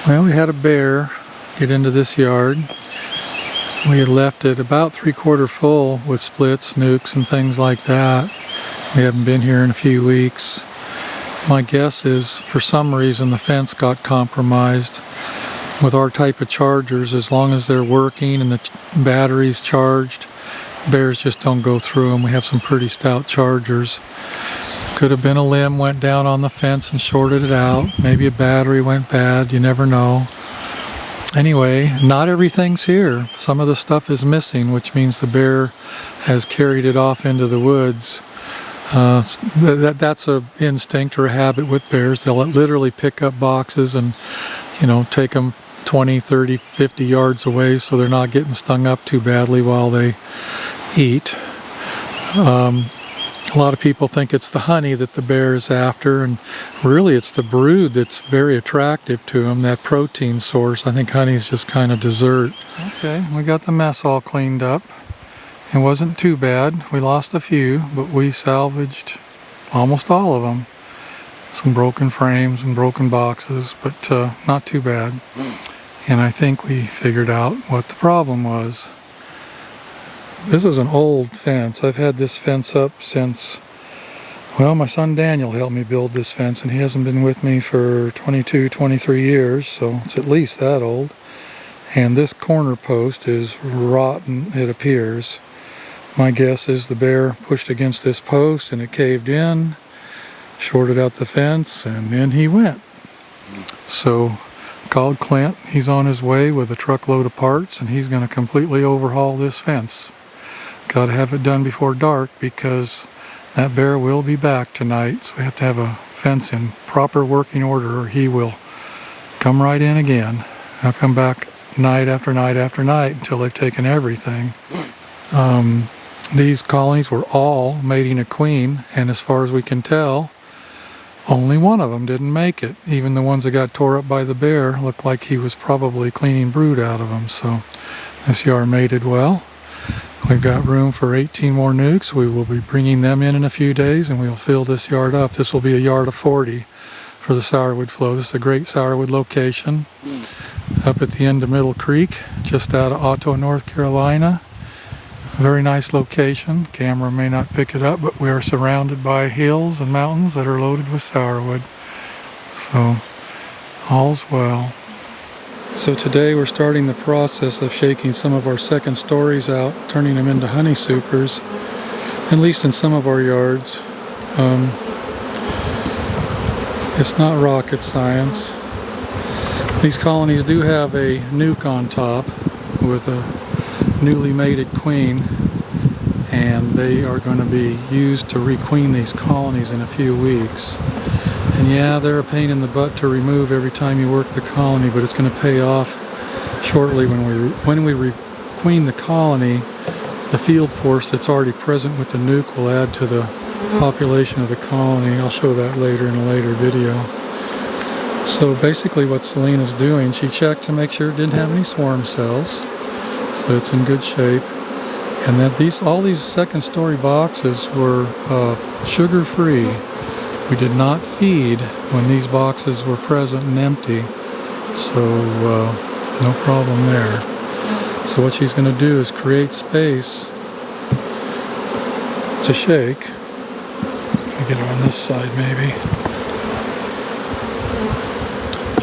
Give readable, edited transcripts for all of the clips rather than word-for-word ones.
Well, we had a bear get into this yard. We had left it about 3/4 full with splits, nucs, and things like that. We haven't been here in a few weeks. My guess is for some reason the fence got compromised. With our type of chargers, as long as they're working and the battery's charged, bears just don't go through them. We have some pretty stout chargers. Could have been a limb went down on the fence and shorted it out. Maybe a battery went bad, you never know. Anyway, not everything's here. Some of the stuff is missing, which means the bear has carried it off into the woods. That's an instinct or a habit with bears. They'll literally pick up boxes and, take them 20, 30, 50 yards away so they're not getting stung up too badly while they eat. A lot of people think it's the honey that the bear is after, and really it's the brood that's very attractive to him, that protein source. I think honey's just kind of dessert. Okay, we got the mess all cleaned up. It wasn't too bad. We lost a few, but we salvaged almost all of them. Some broken frames and broken boxes, but not too bad. And I think we figured out what the problem was. This is an old fence. I've had this fence up since, well, my son Daniel helped me build this fence, and he hasn't been with me for 22, 23 years, so it's at least that old. And this corner post is rotten, it appears. My guess is the bear pushed against this post and it caved in, shorted out the fence, and in he went. So called Clint. He's on his way with a truckload of parts, and he's going to completely overhaul this fence. Got to have it done before dark because that bear will be back tonight, so we have to have a fence in proper working order or he will come right in again. He'll come back night after night after night until they've taken everything. These colonies were all mating a queen, and as far as we can tell, only one of them didn't make it. Even the ones that got tore up by the bear looked like he was probably cleaning brood out of them, so this yard mated well. We've got room for 18 more nucs. We will be bringing them in a few days, and we'll fill this yard up. This will be a yard of 40 for the sourwood flow. This is a great sourwood location up at the end of Middle Creek, just out of Otto, North Carolina. Very nice location. Camera may not pick it up, but we are surrounded by hills and mountains that are loaded with sourwood. So all's well. So today we're starting the process of shaking some of our second stories out, turning them into honey supers, at least in some of our yards. It's not rocket science. These colonies do have a nuc on top with a newly mated queen, and they are going to be used to requeen these colonies in a few weeks. And yeah, they're a pain in the butt to remove every time you work the colony, but it's going to pay off shortly when we requeen the colony. The field force that's already present with the nuc will add to the population of the colony. I'll show that later in a later video. So basically what Selena's doing, she checked to make sure it didn't have any swarm cells, so it's in good shape. And that all these second story boxes were sugar-free. We did not feed when these boxes were present and empty, so no problem there. So what she's going to do is create space to shake. I'll get her on this side maybe.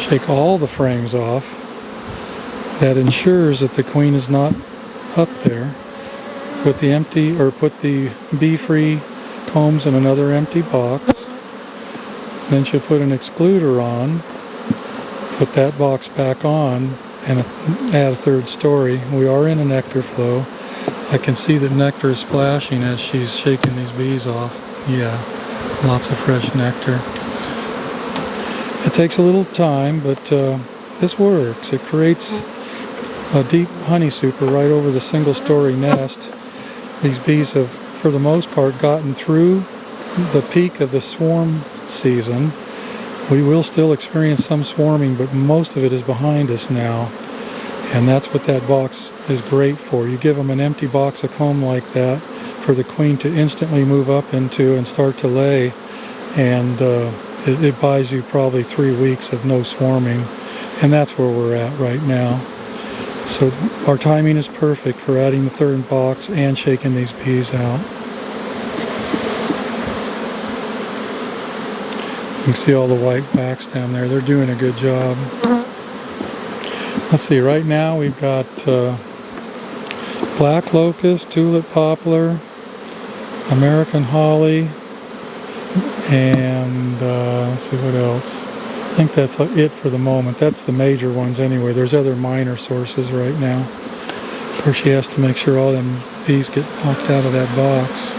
Shake all the frames off. That ensures that the queen is not up there. Put the bee-free combs in another empty box. Then she'll put an excluder on, put that box back on, and add a third story. We are in a nectar flow. I can see that nectar is splashing as she's shaking these bees off. Yeah, lots of fresh nectar. It takes a little time, but this works. It creates a deep honey super right over the single story nest. These bees have, for the most part, gotten through the peak of the swarm season. We will still experience some swarming, but most of it is behind us now, and that's what that box is great for. You give them an empty box of comb like that for the queen to instantly move up into and start to lay, and it buys you probably 3 weeks of no swarming, And that's where we're at right now. So our timing is perfect for adding the third box and shaking these bees out. You can see all the white backs down there. They're doing a good job. Let's see, right now we've got black locust, tulip poplar, American holly, and let's see what else. I think that's it for the moment. That's the major ones anyway. There's other minor sources right now. Of course, she has to make sure all them bees get knocked out of that box.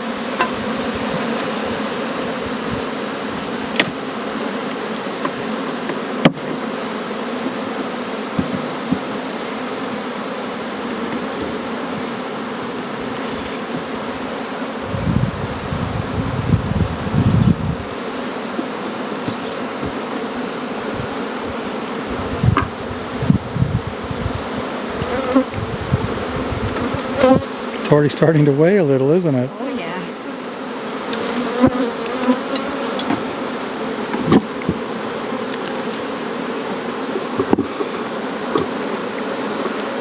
It's already starting to weigh a little, isn't it? Oh yeah.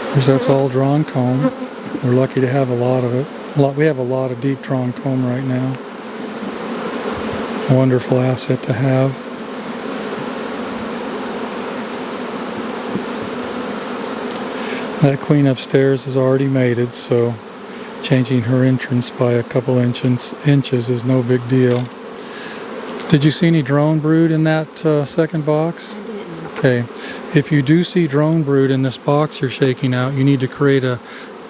Because that's all drawn comb. We're lucky to have a lot of it. We have a lot of deep drawn comb right now. A wonderful asset to have. That queen upstairs is already mated, so changing her entrance by a couple inches is no big deal. Did you see any drone brood in that second box? I didn't. Okay, if you do see drone brood in this box you're shaking out, you need to create a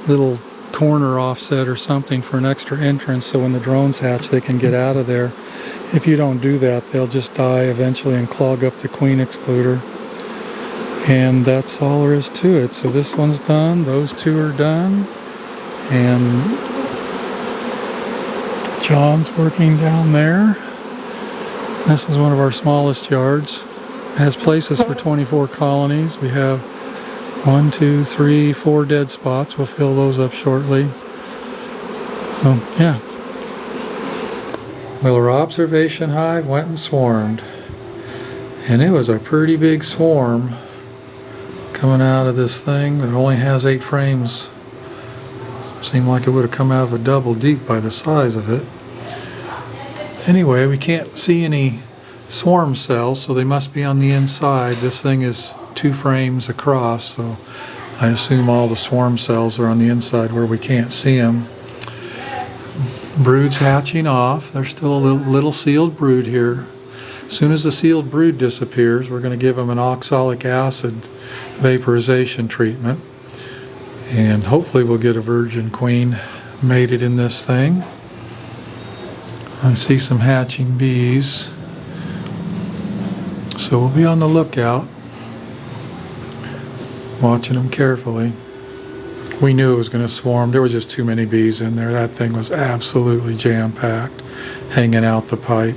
little corner offset or something for an extra entrance so when the drones hatch they can get out of there. If you don't do that, they'll just die eventually and clog up the queen excluder. And that's all there is to it. So this one's done, those two are done, and John's working down there. This is one of our smallest yards. It has places for 24 colonies. We have 1, 2, 3, 4 dead spots. We'll fill those up shortly. So, yeah. Well, our observation hive went and swarmed. And it was a pretty big swarm coming out of this thing that only has 8 frames. Seemed like it would have come out of a double deep by the size of it. Anyway, we can't see any swarm cells, so they must be on the inside. This thing is 2 frames across, so I assume all the swarm cells are on the inside where we can't see them. Brood's hatching off. There's still a little sealed brood here. As soon as the sealed brood disappears, we're going to give them an oxalic acid vaporization treatment. And hopefully we'll get a virgin queen mated in this thing. I see some hatching bees. So we'll be on the lookout, watching them carefully. We knew it was going to swarm. There was just too many bees in there. That thing was absolutely jam-packed, hanging out the pipe.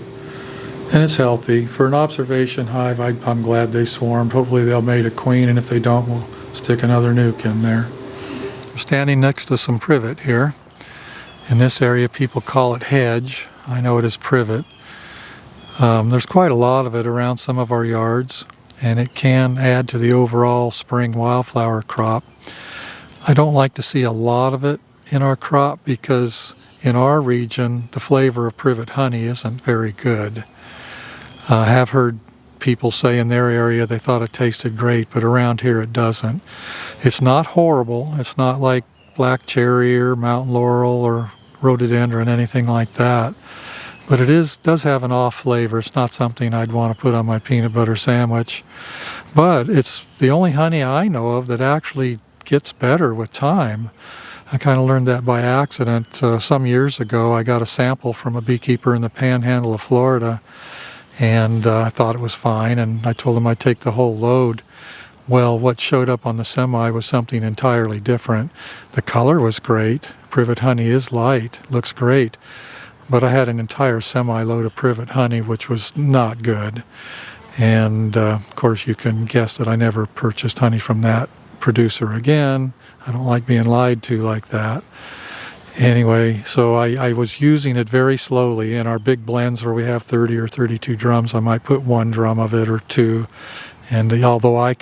And it's healthy. For an observation hive, I'm glad they swarmed. Hopefully they'll mate a queen, and if they don't, we'll stick another nuke in there. I'm standing next to some privet here. In this area, people call it hedge. I know it is privet. There's quite a lot of it around some of our yards, and it can add to the overall spring wildflower crop. I don't like to see a lot of it in our crop because in our region, the flavor of privet honey isn't very good. I have heard people say in their area they thought it tasted great, but around here it doesn't. It's not horrible. It's not like black cherry or mountain laurel or rhododendron, anything like that. But it does have an off flavor. It's not something I'd want to put on my peanut butter sandwich. But it's the only honey I know of that actually gets better with time. I kind of learned that by accident. Some years ago, I got a sample from a beekeeper in the panhandle of Florida, and I thought it was fine, and I told him I'd take the whole load. Well, what showed up on the semi was something entirely different. The color was great. Privet honey is light, looks great. But I had an entire semi-load of privet honey, which was not good. And of course, you can guess that I never purchased honey from that producer again. I don't like being lied to like that. Anyway, so I was using it very slowly. In our big blends where we have 30 or 32 drums, I might put 1 drum of it or 2. And although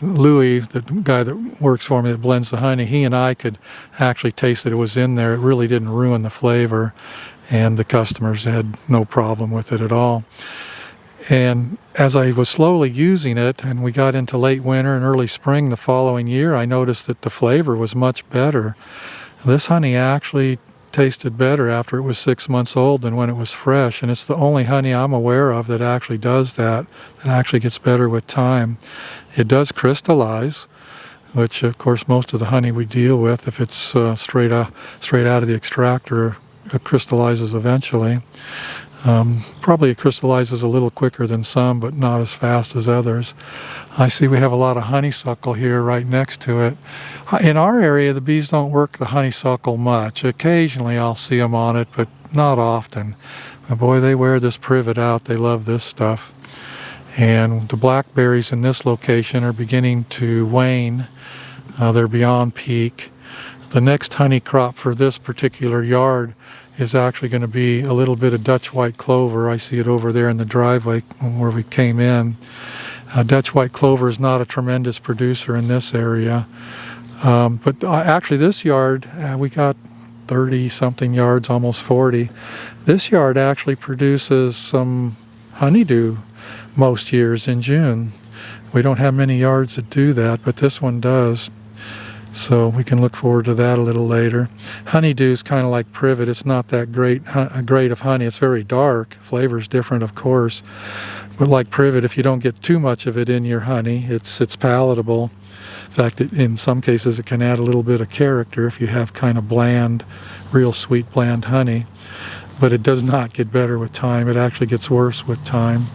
Louis, the guy that works for me that blends the honey, he and I could actually taste that it was in there. It really didn't ruin the flavor, and the customers had no problem with it at all. And as I was slowly using it, and we got into late winter and early spring the following year, I noticed that the flavor was much better. This honey actually tasted better after it was 6 months old than when it was fresh, and it's the only honey I'm aware of that actually does that actually gets better with time. It does crystallize, which of course most of the honey we deal with, if it's straight out of the extractor, it crystallizes eventually. Probably it crystallizes a little quicker than some, but not as fast as others. I see we have a lot of honeysuckle here right next to it. In our area, the bees don't work the honeysuckle much. Occasionally I'll see them on it, but not often. But boy, they wear this privet out. They love this stuff. And the blackberries in this location are beginning to wane. They're beyond peak. The next honey crop for this particular yard is actually going to be a little bit of Dutch white clover. I see it over there in the driveway where we came in. Dutch white clover is not a tremendous producer in this area. But actually this yard, we got 30-something yards, almost 40. This yard actually produces some honeydew most years in June. We don't have many yards that do that, but this one does. So we can look forward to that a little later. Honeydew is kind of like privet. It's not that great of honey. It's very dark. Flavor's different, of course. But like privet, if you don't get too much of it in your honey, it's palatable. In fact, in some cases, it can add a little bit of character if you have kind of bland, real sweet, bland honey. But it does not get better with time. It actually gets worse with time.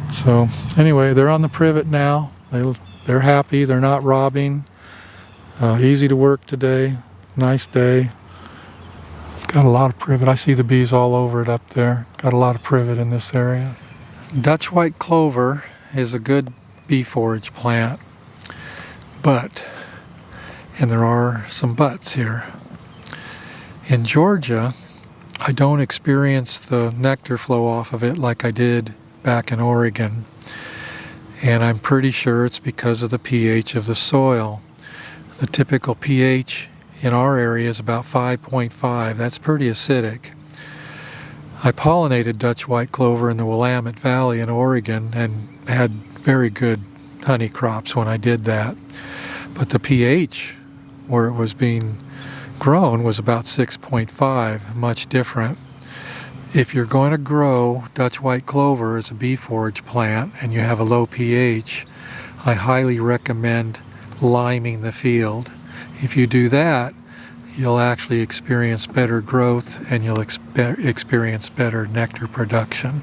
So anyway, they're on the privet now. They're happy. They're not robbing. Easy to work today. Nice day. Got a lot of privet. I see the bees all over it up there. Got a lot of privet in this area. Dutch white clover is a good bee forage plant, and there are some buts here. In Georgia, I don't experience the nectar flow off of it like I did back in Oregon, and I'm pretty sure it's because of the pH of the soil. The typical pH in our area is about 5.5. That's pretty acidic. I pollinated Dutch white clover in the Willamette Valley in Oregon and had very good honey crops when I did that. But the pH where it was being grown was about 6.5, much different. If you're going to grow Dutch white clover as a bee forage plant and you have a low pH, I highly recommend liming the field. If you do that, you'll actually experience better growth and you'll experience better nectar production.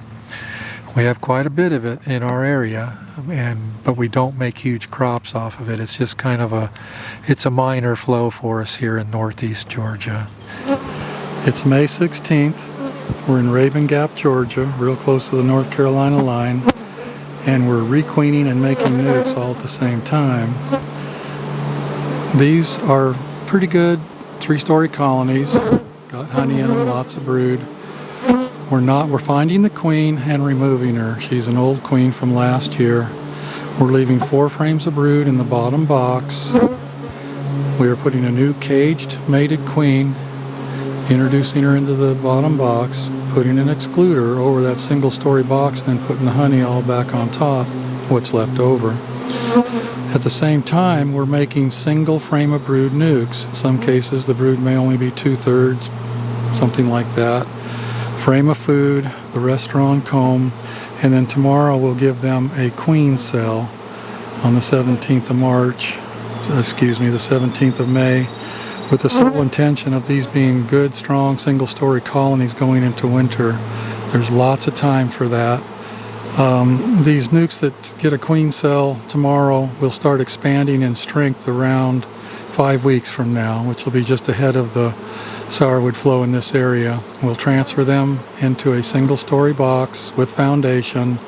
We have quite a bit of it in our area, but we don't make huge crops off of it. It's just kind of it's a minor flow for us here in northeast Georgia. It's May 16th. We're in Raven Gap, Georgia, real close to the North Carolina line, and we're requeening and making nucs all at the same time. These are pretty good 3-story colonies, got honey in them, lots of brood. We're finding the queen and removing her. She's an old queen from last year. We're leaving 4 frames of brood in the bottom box. We are putting a new caged mated queen, introducing her into the bottom box, putting an excluder over that single-story box, and then putting the honey all back on top, what's left over. At the same time, we're making single frame of brood nucs. In some cases, the brood may only be 2/3, something like that. Frame of food, the rest are on comb, and then tomorrow we'll give them a queen cell on the 17th of May, with the sole intention of these being good, strong, single-story colonies going into winter. There's lots of time for that. These nucs that get a queen cell tomorrow will start expanding in strength around 5 weeks from now, which will be just ahead of the sourwood flow in this area. We'll transfer them into a single-story box with foundation,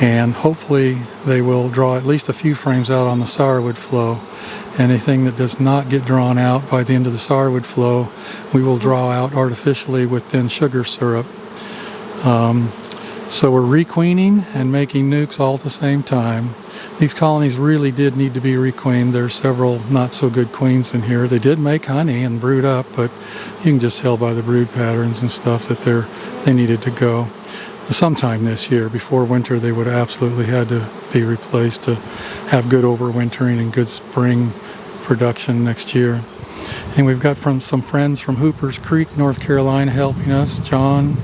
and hopefully they will draw at least a few frames out on the sourwood flow. Anything that does not get drawn out by the end of the sourwood flow, we will draw out artificially with thin sugar syrup. So we're requeening and making nucs all at the same time. These colonies really did need to be requeened. There's several not so good queens in here. They did make honey and brood up, but you can just tell by the brood patterns and stuff that they needed to go. Sometime this year, before winter, they would have absolutely had to be replaced to have good overwintering and good spring production next year. And we've got some friends from Hoopers Creek, North Carolina helping us. John,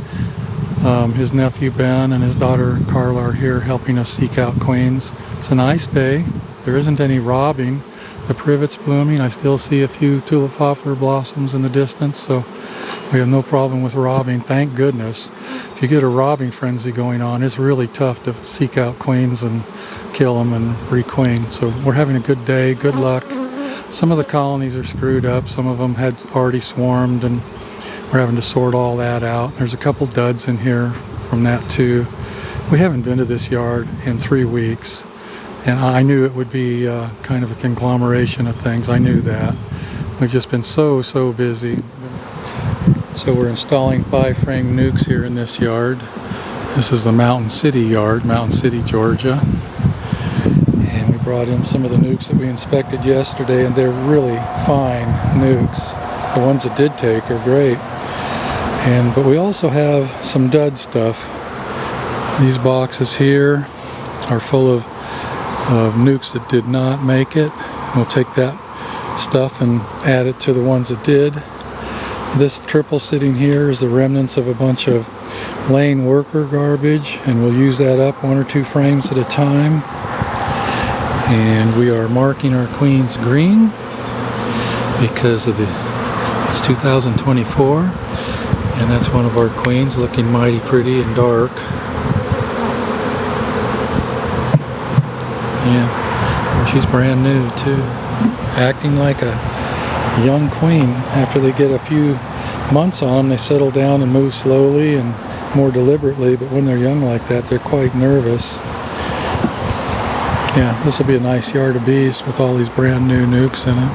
his nephew Ben, and his daughter Carla are here helping us seek out queens. It's a nice day. There isn't any robbing. The privet's blooming. I still see a few tulip poplar blossoms in the distance, so we have no problem with robbing, thank goodness. If you get a robbing frenzy going on, it's really tough to seek out queens and kill them and requeen. So we're having a good day, good luck. Some of the colonies are screwed up. Some of them had already swarmed, and we're having to sort all that out. There's a couple duds in here from that too. We haven't been to this yard in 3 weeks, and I knew it would be kind of a conglomeration of things. I knew that. We've just been so busy. So we're installing 5-frame nucs here in this yard. This is the Mountain City yard, Mountain City, Georgia. And we brought in some of the nucs that we inspected yesterday, and they're really fine nucs. The ones that did take are great. But we also have some dud stuff. These boxes here are full of nucs that did not make it. We'll take that stuff and add it to the ones that did. This triple sitting here is the remnants of a bunch of lane worker garbage, and we'll use that up 1 or 2 frames at a time. And we are marking our queens green because of it's 2024, and that's one of our queens looking mighty pretty and dark. Yeah, she's brand new too, acting like a young queen. After they get a few months on them, they settle down and move slowly and more deliberately, but when they're young like that, they're quite nervous. Yeah, this will be a nice yard of bees with all these brand new nucs in it.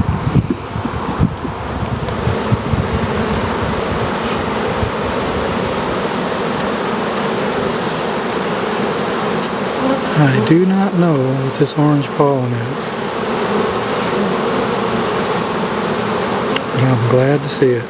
I do not know what this orange pollen is, but I'm glad to see it.